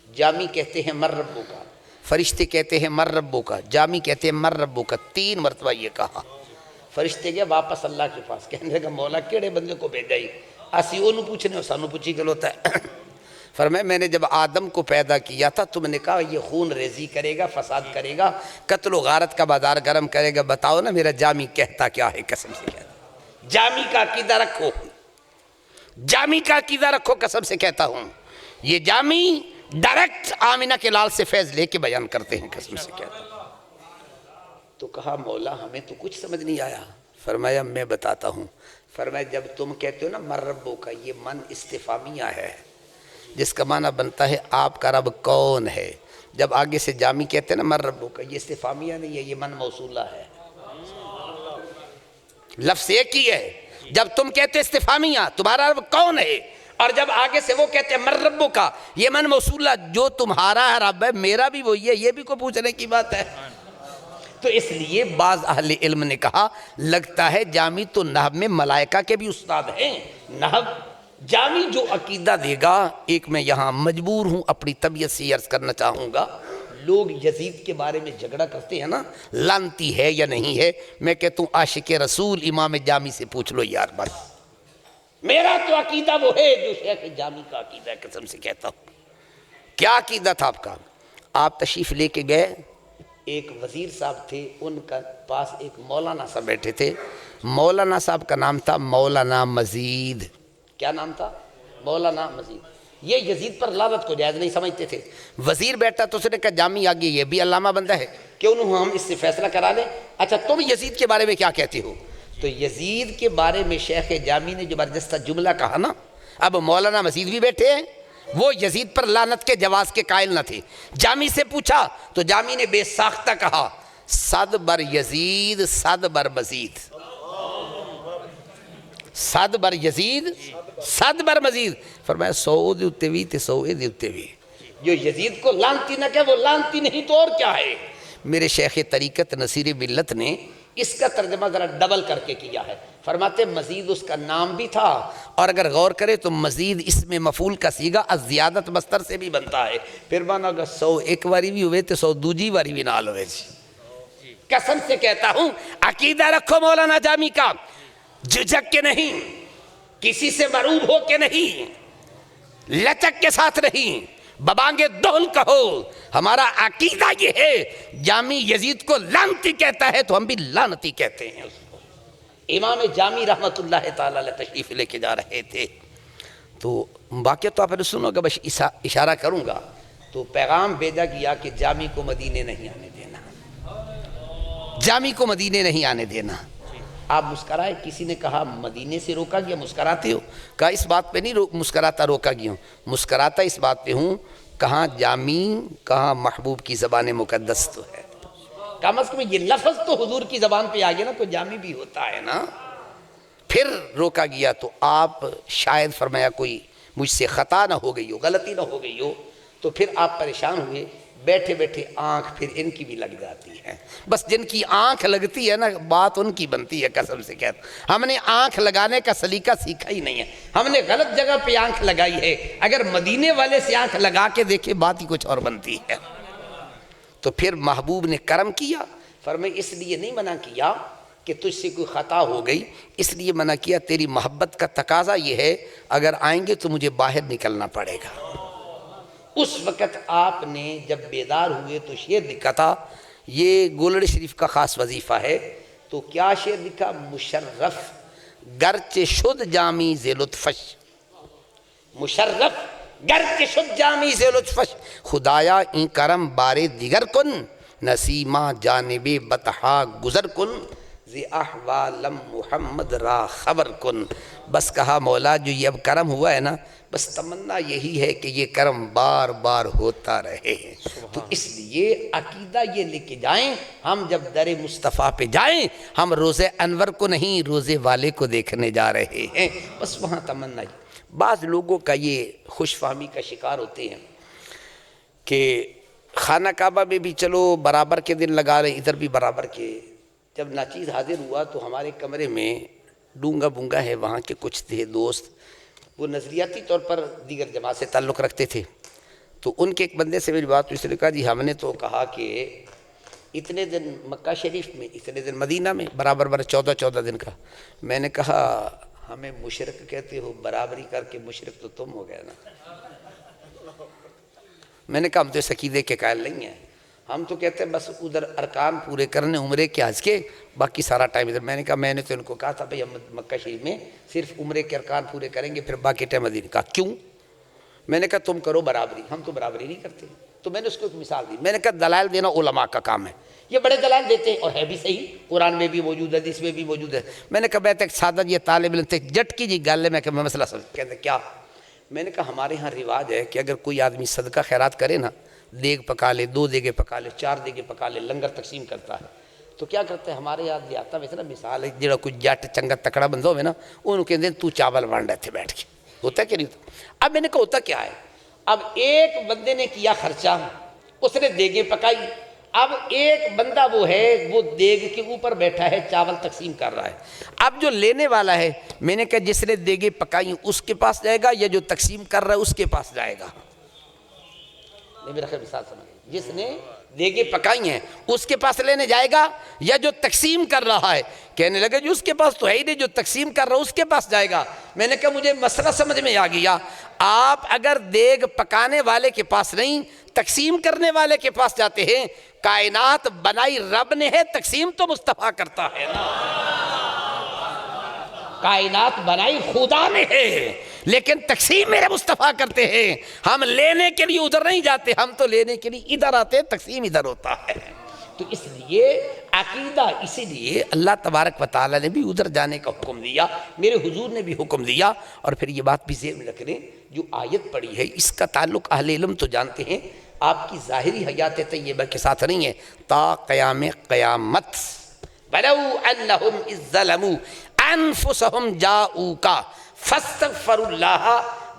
جامی کہتے ہیں مر ربو کا، فرشتے کہتے ہیں مر ربو کا، جامی کہتے ہیں مر ربو کا، 3 مرتبہ یہ کہا۔ فرشتے گئے واپس اللہ کے پاس، کہنے لگا مولا کیڑے بندے کو بھیجا ہی، اسی انہوں پوچھنے سانو پوچھی گل ہوتا ہے۔ فرمایا میں نے جب آدم کو پیدا کیا تھا تم نے کہا یہ خون ریزی کرے گا، فساد کرے گا، قتل و غارت کا بازار گرم کرے گا، بتاؤ نا میرا جامی کہتا کیا ہے؟ قسم سے کہتا جامی کا عقیدہ رکھو، جامی کا عقیدہ رکھو، قسم سے کہتا ہوں یہ جامی ڈائریکٹ آمینہ کے لال سے فیض لے کے بیان کرتے ہیں، قسم سے کہتا ہوں۔ تو کہا مولا ہمیں تو کچھ سمجھ نہیں آیا۔ فرمایا میں بتاتا ہوں۔ فرمایا جب تم کہتے ہو نا من ربو کا، یہ من استفامیہ ہے جس کا معنی بنتا ہے آپ کا رب کون ہے. جب آگے سے جامی کہتے ہیں نا من ربو کا، یہ استفامیہ نہیں ہے، یہ من موصولہ ہے، لفظ ایک ہی ہے. جب تم کہتے استفامیہ تمہارا رب کون ہے، اور جب آگے سے وہ کہتے ہیں من ربو کا، یہ من موصولہ، جو تمہارا رب ہے میرا بھی وہی ہے، یہ بھی کوئی پوچھنے کی بات ہے. تو اس لیے بعض اہل علم نے کہا لگتا ہے جامی تو نحو میں ملائکہ کے بھی استاد ہیں. نحو جامی جو عقیدہ دے گا، ایک میں یہاں مجبور ہوں اپنی طبیعت سے عرض کرنا چاہوں گا، لوگ یزید کے بارے میں جھگڑا کرتے ہیں نا، لانتی ہے یا نہیں ہے. میں کہتا ہوں عاشق رسول امام جامی سے پوچھ لو یار، بس میرا تو عقیدہ وہ ہے جو شیخ جامی کا عقیدہ ہے، قسم سے کہتا ہوں. کیا عقیدہ تھا آپ کا؟ آپ تشریف لے کے گئے، ایک وزیر صاحب تھے، ان کا پاس ایک مولانا صاحب بیٹھے تھے. مولانا صاحب کا نام تھا مولانا مزید. کیا نام تھا؟ مولانا مزید. یہ یزید پر لعنت کو جائز نہیں سمجھتے تھے. وزیر بیٹھا تو اس نے کہا جامی آگے یہ بھی علامہ بندہ ہے، کیوں نہ ہم اس سے فیصلہ کرا لیں. اچھا تم یزید کے بارے میں کیا کہتے ہو؟ تو یزید کے بارے میں شیخ جامی نے زبردست جملہ کہا نا. اب مولانا مزید بھی بیٹھے ہیں، وہ یزید پر لعنت کے جواز کے قائل نہ تھے. جامی سے پوچھا تو جامی نے بے ساختہ کہا صد بر یزید صد بر مزید، صد بر یزید صد بر مزید. فرمایا 100 دے اتے بھی تے 100 دے اتے بھی. جو یزید کو لانتی نہ کہ وہ لانتی نہیں تو اور کیا ہے. میرے شیخ طریقت نصیر ملت نے اس کا ترجمہ ذرا ڈبل کر کے کیا ہے. فرماتے مزید اس کا نام بھی تھا، اور اگر غور کرے تو مزید اس میں مفعول کا صیغہ الزیادت مصدر سے بھی بنتا ہے. پھر مانا اگر 100 ایک باری بھی ہوئے تو 100 دوجی باری بھی نال ہوئے. قسم سے کہتا ہوں عقیدہ رکھو مولانا جامی کا، جھجک کے نہیں، کسی سے مروب ہو کے نہیں، لچک کے ساتھ نہیں، ببانگے دول کہو. ہمارا عقیدہ یہ ہے جامی یزید کو لعنتی کہتا ہے تو ہم بھی لعنتی کہتے ہیں اس کو. امام جامی رحمت اللہ تعالی علیہ تشریف لے کے جا رہے تھے، تو واقعہ تو آپ نے سنو گا، بس اشارہ کروں گا. تو پیغام بھیجا گیا کہ جامی کو مدینے نہیں آنے دینا، جامی کو مدینے نہیں آنے دینا. آپ مسکرائے. کسی نے کہا مدینے سے روکا گیا، مسکراتے ہو؟ کہا اس بات پہ نہیں مسکراتا روکا گیا ہوں، مسکراتا اس بات پہ ہوں کہاں جامی کہاں محبوب کی زبان مقدس تو ہے. کم از کم یہ لفظ تو حضور کی زبان پہ آ گیا نا، تو جامی بھی ہوتا ہے نا. پھر روکا گیا تو آپ شاید فرمایا کوئی مجھ سے خطا نہ ہو گئی ہو، غلطی نہ ہو گئی ہو. تو پھر آپ پریشان ہوئے. بیٹھے بیٹھے آنکھ پھر ان کی بھی لگ جاتی ہے. بس جن کی آنکھ لگتی ہے نا بات ان کی بنتی ہے. قسم سے کہتا ہم نے آنکھ لگانے کا سلیقہ سیکھا ہی نہیں ہے، ہم نے غلط جگہ پہ آنکھ لگائی ہے. اگر مدینے والے سے آنکھ لگا کے دیکھے بات ہی کچھ اور بنتی ہے. تو پھر محبوب نے کرم کیا. فرمایا اس لیے نہیں منع کیا کہ تجھ سے کوئی خطا ہو گئی، اس لیے منع کیا تیری محبت کا تقاضا یہ ہے اگر آئیں گے تو مجھے باہر نکلنا پڑے گا. اس وقت آپ نے جب بیدار ہوئے تو شعر لکھا تھا، یہ گولڑ شریف کا خاص وظیفہ ہے. تو کیا شعر لکھا؟ مشرف گرچہ شد جامی ز لطفش، مشرف گرچہ شد جامی ز لطفش، خدایا این کرم بارے دیگر کن، نسیمہ جانب بطحا گزر کن، ز احوالم محمد را خبر کن. بس کہا مولا جو یہ اب کرم ہوا ہے نا، بس تمنا یہی ہے کہ یہ کرم بار بار ہوتا رہے. تو اس لیے عقیدہ یہ لے کے جائیں، ہم جب در مصطفیٰ پہ جائیں ہم روز انور کو نہیں روزے والے کو دیکھنے جا رہے ہیں. بس وہاں تمنا ہی. بعض لوگوں کا یہ خوش فہمی کا شکار ہوتے ہیں کہ خانہ کعبہ میں بھی چلو برابر کے دن لگا رہے، ادھر بھی برابر کے. جب ناچیز حاضر ہوا تو ہمارے کمرے میں ڈونگا بونگا ہے وہاں کے کچھ تھے دوست، وہ نظریاتی طور پر دیگر جماعت سے تعلق رکھتے تھے. تو ان کے ایک بندے سے میری بات ہوئی، اس نے کہا جی ہم نے تو کہا کہ اتنے دن مکہ شریف میں اتنے دن مدینہ میں، برابر 14 دن کا. میں نے کہا ہمیں مشرک کہتے ہو، برابری کر کے مشرک تو تم ہو گئے نا. میں نے کہا ہم تو اس عقیدے کے قائل نہیں ہیں، ہم تو کہتے ہیں بس ادھر ارکان پورے کرنے عمرے کے حج کے، باقی سارا ٹائم ادھر. میں نے کہا میں نے تو ان کو کہا تھا بھئی ہم مکہ شریف میں صرف عمرے کے ارکان پورے کریں گے، پھر باقی ٹائم مدینہ. کہا کیوں؟ میں نے کہا تم کرو برابری، ہم تو برابری نہیں کرتے. تو میں نے اس کو ایک مثال دی. میں نے کہا دلائل دینا علماء کا کام ہے. یہ بڑے دلائل دیتے ہیں اور ہے بھی صحیح، قرآن میں بھی موجود ہے، حدیث میں بھی موجود ہے۔ میں نے کہا بیٹا ایک سادہ یہ طالب علم تھے، جٹکی جی گل ہے، میں کہ میں مسئلہ سمجھ، کہتے کیا؟ میں نے کہا ہمارے ہاں رواج ہے کہ اگر کوئی آدمی صدقہ خیرات کرے نا، دیگ پکا لے، 2 دیگیں پکا لے، 4 دیگیں پکا لے، لنگر تقسیم کرتا ہے، تو کیا کرتے ہیں ہمارے یاد یہ آتا ویسے نا مثال ہے، جڑا کوئی جٹ چنگا تکڑا بندہ ہوئے نا، انہوں کہتے ہیں تو چاول وانڈ ہے تھے بیٹھ کے، ہوتا ہے کہ نہیں ہوتا؟ اب میں نے کہا ہوتا کیا ہے؟ اب ایک بندے نے کیا خرچہ، اس نے دیگیں پکائی، اب ایک بندہ وہ ہے وہ دیگ کے اوپر بیٹھا ہے، چاول تقسیم کر رہا ہے۔ اب جو لینے والا ہے، میں نے کہا جس نے دیگیں پکائی اس کے پاس جائے گا یا جو تقسیم کر رہا ہے اس کے پاس جائے گا؟ نہیں میرا خیال مثال سمجھ، جس نے دیگیں پکائی ہیں اس کے پاس لینے جائے گا یا جو تقسیم کر رہا ہے؟ کہنے لگے جو اس کے پاس تو ہے ہی نہیں، جو تقسیم کر رہا ہے اس کے پاس جائے گا۔ میں نے کہا مجھے مسئلہ سمجھ میں آ گیا، آپ اگر دیگ پکانے والے کے پاس نہیں تقسیم کرنے والے کے پاس جاتے ہیں، کائنات بنائی رب نے ہے، تقسیم تو مصطفیٰ کرتا ہے نا، کائنات بنائی خدا نے ہے لیکن تقسیم میرے مصطفیٰ کرتے ہیں۔ ہم لینے کے لیے ادھر نہیں جاتے، ہم تو لینے کے لیے ادھر آتے ہیں، تقسیم ادھر ہوتا ہے۔ تو اس لیے عقیدہ، اسی لیے اللہ تبارک و تعالیٰ نے بھی ادھر جانے کا حکم دیا، میرے حضور نے بھی حکم دیا۔ اور پھر یہ بات بھی ذہن میں رکھ لیں، جو آیت پڑھی ہے اس کا تعلق اہل علم تو جانتے ہیں آپ کی ظاہری حیات طیبہ کے ساتھ نہیں ہے، تا قیام قیامت۔ وَلَوْ أَنَّهُمْ إِذ ظَّلَمُوا أَنفُسَهُمْ جَاءُوكَ فَاسْتَغْفَرُوا اللَّهَ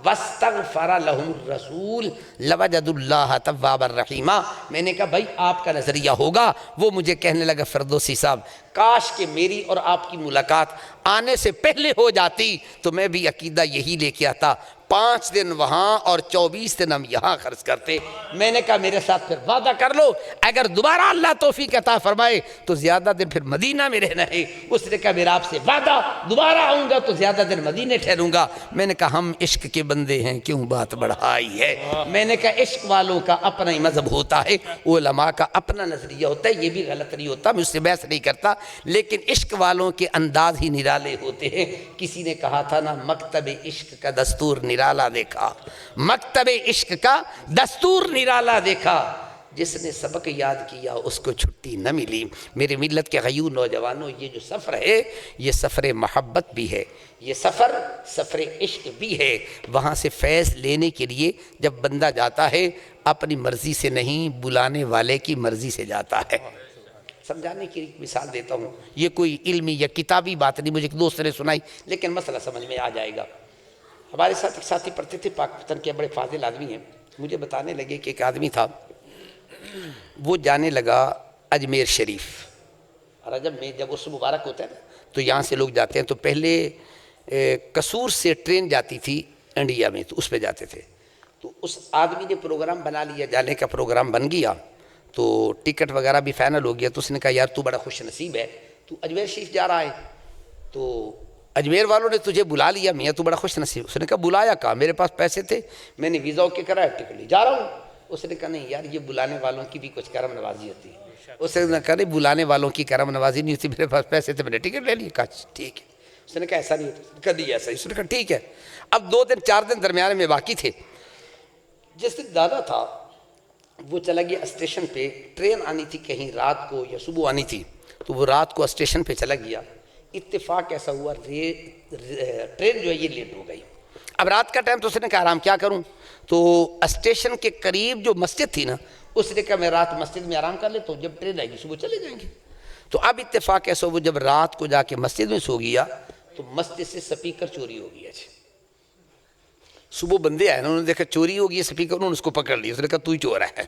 وَاسْتَغْفَرَ لَهُمُ الرَّسُولُ لَوَجَدُوا اللَّهَ تَوَّابًا رَحِيمًا۔ میں نے کہا بھائی آپ کا نظریہ ہوگا، وہ مجھے کہنے لگا فردوسی صاحب کاش کہ میری اور آپ کی ملاقات آنے سے پہلے ہو جاتی تو میں بھی عقیدہ یہی لے کے آتا، 5 دن وہاں اور 24 دن ہم یہاں خرچ کرتے۔ میں نے کہا میرے ساتھ پھر وعدہ کر لو، اگر دوبارہ اللہ توفیق عطا فرمائے تو زیادہ دن پھر مدینہ میں رہنا ہے۔ اس نے کہا میرا آپ سے وعدہ، دوبارہ آؤں گا تو زیادہ دن مدینہ ٹھہروں گا۔ میں نے کہا ہم عشق کے بندے ہیں، کیوں بات بڑھائی ہے؟ میں نے کہا عشق والوں کا اپنا ہی مذہب ہوتا ہے، علماء کا اپنا نظریہ ہوتا ہے، یہ بھی غلط نہیں ہوتا، میں اس سے بحث نہیں کرتا، لیکن عشق والوں کے انداز ہی نرالے ہوتے ہیں۔ کسی نے کہا تھا نا مکتب عشق کا دستور نرالا دیکھا، مکتب عشق کا دستور نرالا دیکھا، جس نے سبق یاد کیا اس کو چھٹی نہ ملی۔ میرے ملت کے غیور نوجوانوں، یہ جو سفر ہے یہ سفر محبت بھی ہے، یہ سفر عشق بھی ہے۔ وہاں سے فیض لینے کے لیے جب بندہ جاتا ہے اپنی مرضی سے نہیں، بلانے والے کی مرضی سے جاتا ہے۔ سمجھانے کی مثال دیتا ہوں، یہ کوئی علمی یا کتابی بات نہیں، مجھے ایک دوست نے سنائی لیکن مسئلہ سمجھ میں آ جائے گا۔ ہمارے ساتھ ایک ساتھی پڑھتے تھے، پاکستان کے بڑے فاضل آدمی ہیں، مجھے بتانے لگے کہ ایک آدمی تھا، وہ جانے لگا اجمیر شریف، رجب میں جب اس مبارک ہوتا ہے تو یہاں سے لوگ جاتے ہیں، تو پہلے قصور سے ٹرین جاتی تھی انڈیا میں، تو اس پہ جاتے تھے۔ تو اس آدمی نے پروگرام بنا لیا، جانے کا پروگرام بن گیا، تو ٹکٹ وغیرہ بھی فائنل ہو گیا، تو اس نے کہا یار تو بڑا خوش نصیب ہے، تو اجمیر شریف جا رہا ہے، تو اجمیر والوں نے تجھے بلا لیا، میاں تو بڑا خوش نصیب۔ اس نے کہا بلایا کہا؟ میرے پاس پیسے تھے، میں نے ویزا اوکے کرایا، ٹکٹ لی، جا رہا ہوں۔ اس نے کہا نہیں یار یہ بلانے والوں کی بھی کچھ کرم نوازی ہوتی ہے۔ اس نے کہا نہیں بلانے والوں کی کرم نوازی نہیں ہوتی، میرے پاس پیسے تھے میں نے ٹکٹ لے لی۔ کہا ٹھیک ہے۔ اس نے کہا ایسا نہیں ہوتا، کہا نہیں ایسا ہی۔ اس نے کہا ٹھیک ہے۔ اب 2 دن 4 دن درمیانے میں باقی تھے، جس دن دادا تھا وہ چلا گیا اسٹیشن پہ، ٹرین آنی تھی کہیں رات کو یا صبح آنی تھی، تو وہ رات کو اسٹیشن پہ چلا گیا۔ اتفاق ایسا ہوا ٹرین جو ہے یہ لیٹ ہو گئی۔ اب رات کا ٹائم، تو اس نے کہا آرام کیا کروں، تو اسٹیشن کے قریب جو مسجد تھی نا، اس نے کہا میں رات مسجد میں آرام کر لیتا ہوں، جب ٹرین آئے گی صبح چلے جائیں گے۔ تو اب اتفاق ایسا وہ جب رات کو جا کے مسجد میں سو گیا تو مسجد سے سپیکر چوری ہو گیا۔ صبح بندے آئے نا، انہوں نے دیکھا چوری ہو گئی سپیکر، انہوں نے اس کو پکڑ لیا۔ اس نے کہا تو ہی چور ہے۔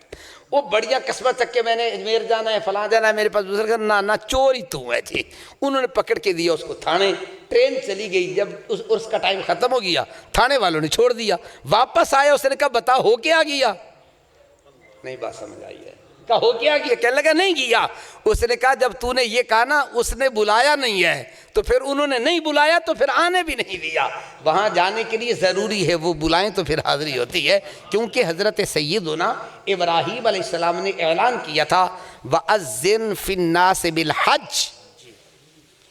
وہ بڑھیا قسمت تک کہ میں نے اجمیر جانا ہے، فلاں جانا ہے، میرے پاس دوسرا نہ چور ہی تو ہے جی۔ انہوں نے پکڑ کے دیا اس کو تھانے، ٹرین چلی گئی، جب اس کا ٹائم ختم ہو گیا تھانے والوں نے چھوڑ دیا۔ واپس آیا، اس نے کہا بتا ہو کیا گیا؟ نہیں بات سمجھ آئی ہے؟ کہا ہو کیا گیا؟ کہنے لگا نہیں گیا۔ اس نے کہا جب تو نے یہ کہا نا اس نے بلایا نہیں ہے، تو پھر انہوں نے نہیں بلایا تو پھر آنے بھی نہیں دیا۔ وہاں جانے کے لیے ضروری ہے وہ بلائیں تو پھر حاضری ہوتی ہے، کیونکہ حضرت سیدنا ابراہیم علیہ السلام نے اعلان کیا تھا وَأَذِّن فِي النَّاسِ بِالْحَجِّ،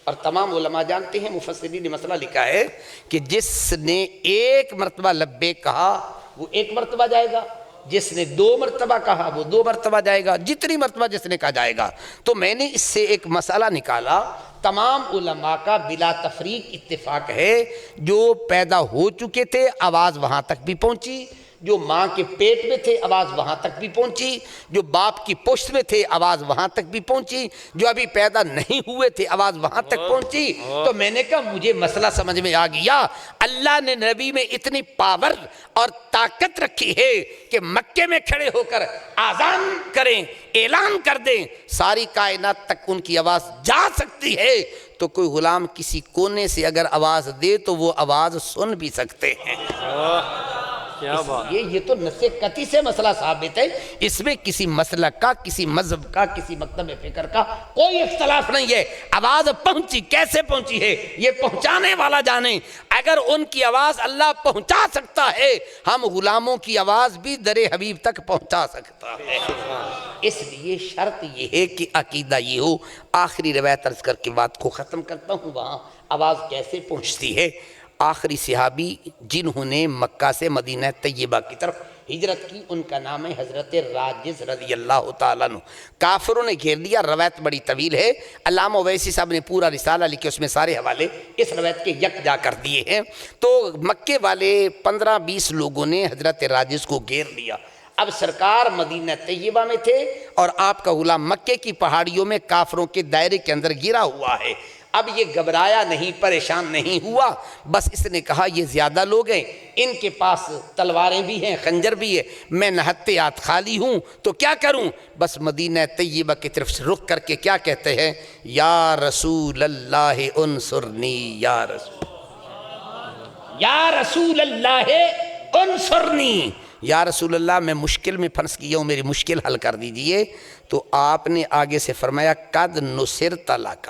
اور تمام علماء جانتے ہیں، مفسرین نے مسئلہ لکھا ہے کہ جس نے ایک مرتبہ لبیک کہا وہ ایک مرتبہ جائے گا، جس نے 2 مرتبہ کہا وہ 2 مرتبہ جائے گا، جتنی مرتبہ جس نے کہا جائے گا۔ تو میں نے اس سے ایک مسئلہ نکالا، تمام علماء کا بلا تفریق اتفاق ہے، جو پیدا ہو چکے تھے آواز وہاں تک بھی پہنچی، جو ماں کے پیٹ میں تھے آواز وہاں تک بھی پہنچی، جو باپ کی پشت میں تھے آواز وہاں تک بھی پہنچی، جو ابھی پیدا نہیں ہوئے تھے آواز وہاں تک پہنچی۔ تو میں نے کہا مجھے مسئلہ سمجھ میں آ گیا، اللہ نے نبی میں اتنی پاور اور طاقت رکھی ہے کہ مکے میں کھڑے ہو کر آذان کریں، اعلان کر دیں، ساری کائنات تک ان کی آواز جا سکتی ہے۔ تو کوئی غلام کسی کونے سے اگر آواز دے تو وہ آواز سن بھی سکتے ہیں۔ یہ تو نص قطعی سے مسئلہ ثابت ہے، اس میں کسی مسلک کا، کسی مذہب کا، کسی مکتب فکر کا کوئی اختلاف نہیں ہے۔ آواز پہنچی، کیسے پہنچی ہے یہ پہنچانے والا جانے۔ اگر ان کی آواز اللہ پہنچا سکتا ہے، ہم غلاموں کی آواز بھی در حبیب تک پہنچا سکتا ہے۔ اس لیے شرط یہ ہے کہ عقیدہ یہ ہو۔ آخری روایت عرض کر کے بات کو ختم کرتا ہوں، وہاں آواز کیسے پہنچتی ہے۔ آخری صحابی جنہوں نے مکہ سے مدینہ طیبہ کی طرف ہجرت کی، ان کا نام ہے حضرت راجز رضی اللہ تعالیٰ عنہ۔ کافروں نے گھیر لیا، روایت بڑی طویل ہے، علامہ اویسی صاحب نے پورا رسالہ لکھے، اس میں سارے حوالے اس روایت کے یک جا کر دیے ہیں۔ تو مکے والے 15-20 لوگوں نے حضرت راجز کو گھیر لیا۔ اب سرکار مدینہ طیبہ میں تھے اور آپ کا غلام مکے کی پہاڑیوں میں کافروں کے دائرے کے اندر گرا ہوا ہے۔ اب یہ گھبرایا نہیں، پریشان نہیں ہوا، بس اس نے کہا یہ زیادہ لوگ ہیں، ان کے پاس تلواریں بھی ہیں، خنجر بھی ہے، میں نہتے ہاتھ خالی ہوں، تو کیا کروں؟ بس مدینہ طیبہ کی طرف سے رخ کر کے کیا کہتے ہیں؟ یا رسول اللہ انصرنی، یا رسول اللہ انصرنی، یا رسول اللہ میں مشکل میں پھنس گیا ہوں، میری مشکل حل کر دیجئے۔ تو آپ نے آگے سے فرمایا قد نصرت لک،